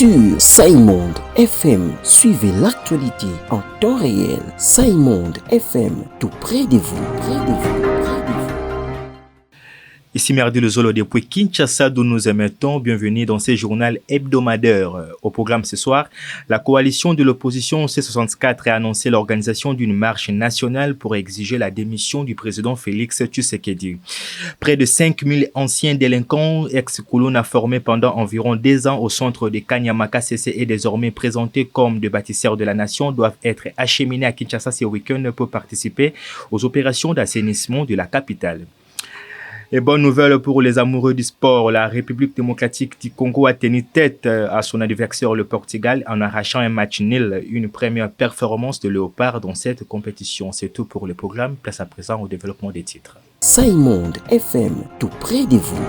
sur Saïmonde FM. Suivez l'actualité en temps réel. Saïmonde FM, tout près de vous, Ici Merdi le Zolo depuis Kinshasa d'où nous émettons. Bienvenue dans ce journal hebdomadaire. Au programme ce soir, la coalition de l'opposition C64 a annoncé l'organisation d'une marche nationale pour exiger la démission du président Félix Tshisekedi. Près de 5000 anciens délinquants ex-Koulouna formés pendant environ 2 ans au centre de Kanyamaka CC et désormais présentés comme des bâtisseurs de la nation doivent être acheminés à Kinshasa ce week-end pour participer aux opérations d'assainissement de la capitale. Et bonne nouvelle pour les amoureux du sport, la République démocratique du Congo a tenu tête à son adversaire le Portugal en arrachant un match nul, une première performance de Léopard dans cette compétition. C'est tout pour le programme, place à présent au développement des titres. Saïmonde FM, tout près de vous,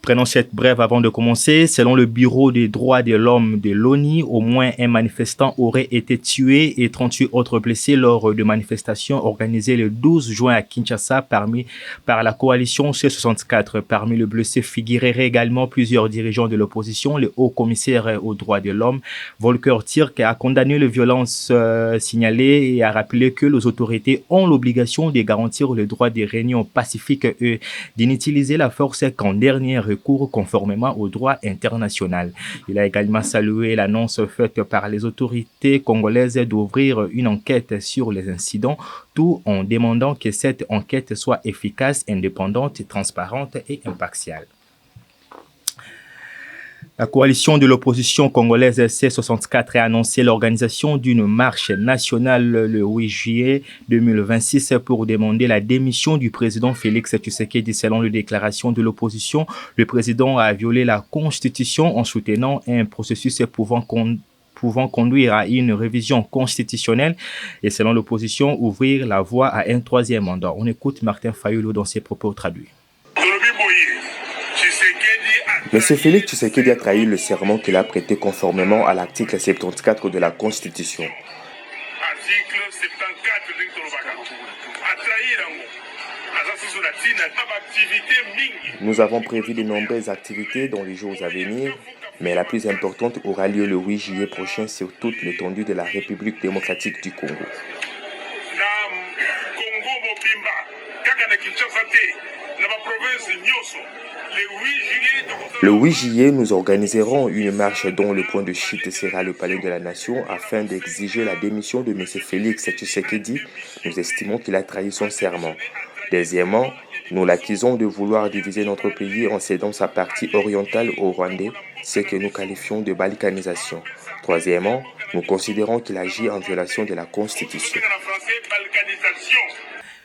Prenons cette brève avant de commencer. Selon le Bureau des droits de l'homme de l'ONU, au moins un manifestant aurait été tué et 38 autres blessés lors de manifestations organisées le 12 juin à Kinshasa par la coalition C64. Parmi les blessés figureraient également plusieurs dirigeants de l'opposition. Le haut commissaire aux droits de l'homme, Volker Türk, a condamné les violences signalées et a rappelé que les autorités ont l'obligation de garantir le droit des réunions pacifiques et d'inutiliser la force qu'en dernier recours conformément au droit international. Il a également salué l'annonce faite par les autorités congolaises d'ouvrir une enquête sur les incidents, tout en demandant que cette enquête soit efficace, indépendante, transparente et impartiale. La coalition de l'opposition congolaise C64 a annoncé l'organisation d'une marche nationale le 8 juillet 2026 pour demander la démission du président Félix Tshisekedi. Selon les déclarations de l'opposition, le président a violé la Constitution en soutenant un processus pouvant conduire à une révision constitutionnelle et, selon l'opposition, ouvrir la voie à un 3e mandat. On écoute Martin Fayulu dans ses propos traduits. M. Félix Tshisekedi a trahi le serment qu'il a prêté conformément à l'article 74 de la Constitution. Nous avons prévu de nombreuses activités dans les jours à venir, mais la plus importante aura lieu le 8 juillet prochain sur toute l'étendue de la République démocratique du Congo. Le 8 juillet, nous organiserons une marche dont le point de chute sera le palais de la Nation afin d'exiger la démission de M. Félix Tshisekedi. Nous estimons qu'il a trahi son serment. Deuxièmement, nous l'accusons de vouloir diviser notre pays en cédant sa partie orientale aux Rwandais, ce que nous qualifions de balkanisation. Troisièmement, nous considérons qu'il agit en violation de la Constitution.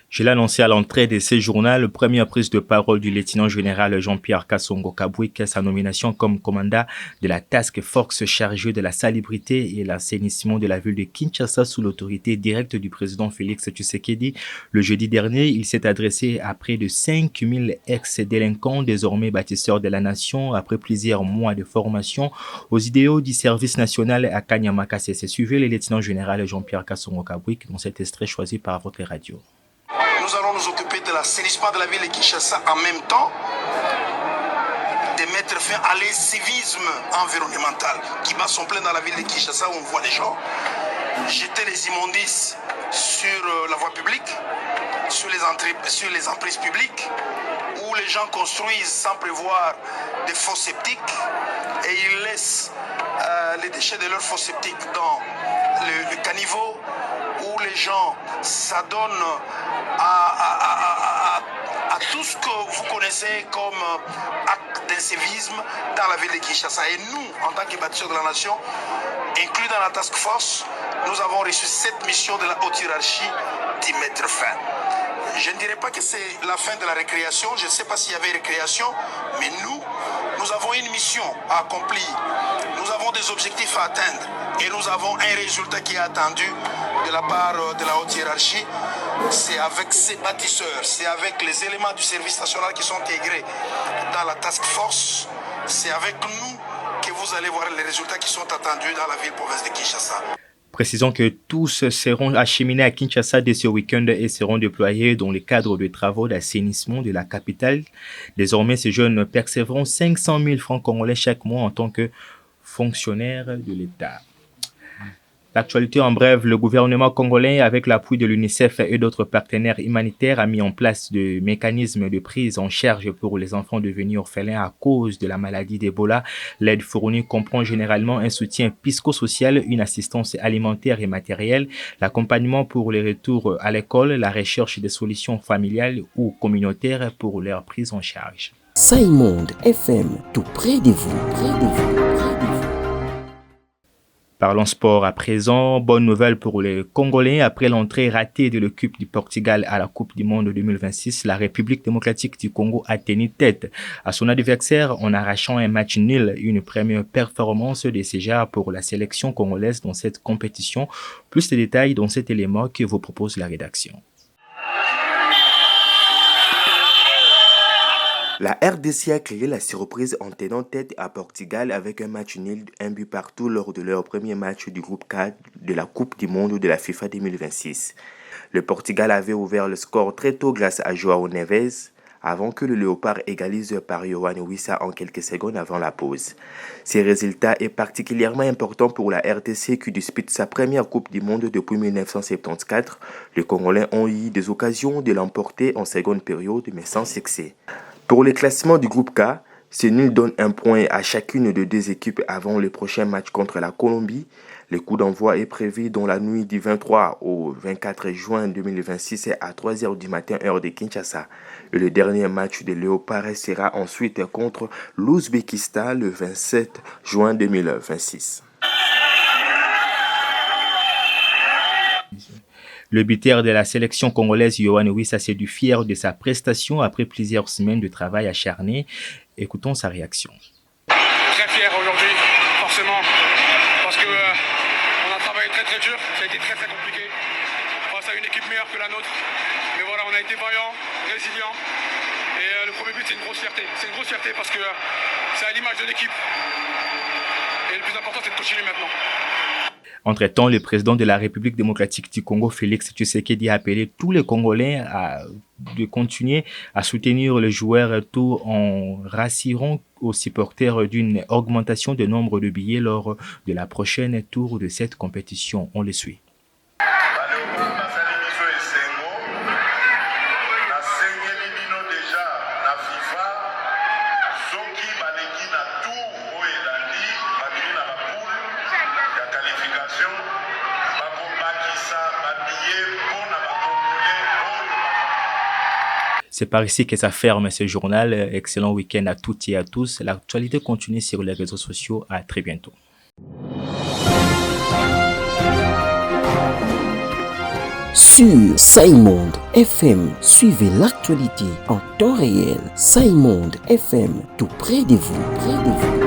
Je l'ai annoncé à l'entrée de ce journal, première prise de parole du lieutenant général Jean-Pierre Kassongo Kabwik, sa nomination comme commandant de la task force chargée de la salubrité et l'assainissement de la ville de Kinshasa sous l'autorité directe du président Félix Tshisekedi. Le jeudi dernier, il s'est adressé à près de 5000 ex-délinquants, désormais bâtisseurs de la nation, après plusieurs mois de formation aux idéaux du service national à Kanyamaka CC. Suivez le lieutenant général Jean-Pierre Kassongo Kabwik dans cet extrait choisi par votre radio. Nous allons nous occuper de l'assainissement de la ville de Kinshasa en même temps, de mettre fin à l'incivisme environnemental qui bat son plein dans la ville de Kinshasa où on voit les gens jeter les immondices sur la voie publique, sur les emprises publiques, où les gens construisent sans prévoir des fosses septiques et ils laissent les déchets de leurs fosses septiques dans le caniveau, où les gens s'adonnent à tout ce que vous connaissez comme acte d'incivisme dans la ville de Kinshasa. Et nous, en tant que bâtisseurs de la nation, inclus dans la task force, nous avons reçu cette mission de la haute hiérarchie d'y mettre fin. Je ne dirais pas que c'est la fin de la récréation, je ne sais pas s'il y avait récréation, mais nous avons une mission à accomplir, nous avons des objectifs à atteindre et nous avons un résultat qui est attendu de la part de la haute hiérarchie. C'est avec ces bâtisseurs, c'est avec les éléments du service national qui sont intégrés dans la task force, c'est avec nous que vous allez voir les résultats qui sont attendus dans la ville province de Kinshasa. Précisons que tous seront acheminés à Kinshasa dès ce week-end et seront déployés dans le cadre de travaux d'assainissement de la capitale. Désormais, ces jeunes percevront 500 000 francs congolais chaque mois en tant que fonctionnaires de l'État. L'actualité en bref, le gouvernement congolais, avec l'appui de l'UNICEF et d'autres partenaires humanitaires, a mis en place des mécanismes de prise en charge pour les enfants devenus orphelins à cause de la maladie d'Ebola. L'aide fournie comprend généralement un soutien psychosocial, une assistance alimentaire et matérielle, l'accompagnement pour les retours à l'école, la recherche des solutions familiales ou communautaires pour leur prise en charge. Saimonde FM, tout près de vous, près de vous, près de vous. Parlons sport à présent. Bonne nouvelle pour les Congolais. Après l'entrée ratée de l'équipe du Portugal à la Coupe du Monde 2026, la République démocratique du Congo a tenu tête à son adversaire en arrachant un match nul, une première performance de ces genres pour la sélection congolaise dans cette compétition. Plus de détails dans cet élément que vous propose la rédaction. La RDC a créé la surprise en tenant tête à Portugal avec un match nul, un but partout lors de leur premier match du groupe 4 de la Coupe du Monde de la FIFA 2026. Le Portugal avait ouvert le score très tôt grâce à João Neves, avant que le Léopard égalise par Yohan Wissa en quelques secondes avant la pause. Ce résultat est particulièrement important pour la RDC qui dispute sa première Coupe du Monde depuis 1974. Les Congolais ont eu des occasions de l'emporter en seconde période, mais sans succès. Pour le classement du groupe K, ce nul donne un point à chacune des deux équipes avant le prochain match contre la Colombie. Le coup d'envoi est prévu dans la nuit du 23 au 24 juin 2026 à 3h du matin heure de Kinshasa. Et le dernier match de Léopard sera ensuite contre l'Ouzbékistan le 27 juin 2026. Le buteur de la sélection congolaise, Yohan Wissa, s'est dit fier de sa prestation après plusieurs semaines de travail acharné. Écoutons sa réaction. Très fier aujourd'hui, forcément, parce que on a travaillé très très dur, ça a été très très compliqué, face à une équipe meilleure que la nôtre. Mais voilà, on a été vaillants, résilients, et le premier but c'est une grosse fierté. C'est une grosse fierté parce que c'est à l'image de l'équipe. Et le plus important c'est de continuer maintenant. Entre-temps, le président de la République démocratique du Congo, Félix Tshisekedi, a appelé tous les Congolais de continuer à soutenir le joueur tout en rassurant aux supporters d'une augmentation du nombre de billets lors de la prochaine tour de cette compétition. On le suit. C'est par ici que ça ferme ce journal. Excellent week-end à toutes et à tous. L'actualité continue sur les réseaux sociaux. À très bientôt. Sur Saimonde FM, suivez l'actualité en temps réel. Saimonde FM, tout près de vous, près de vous.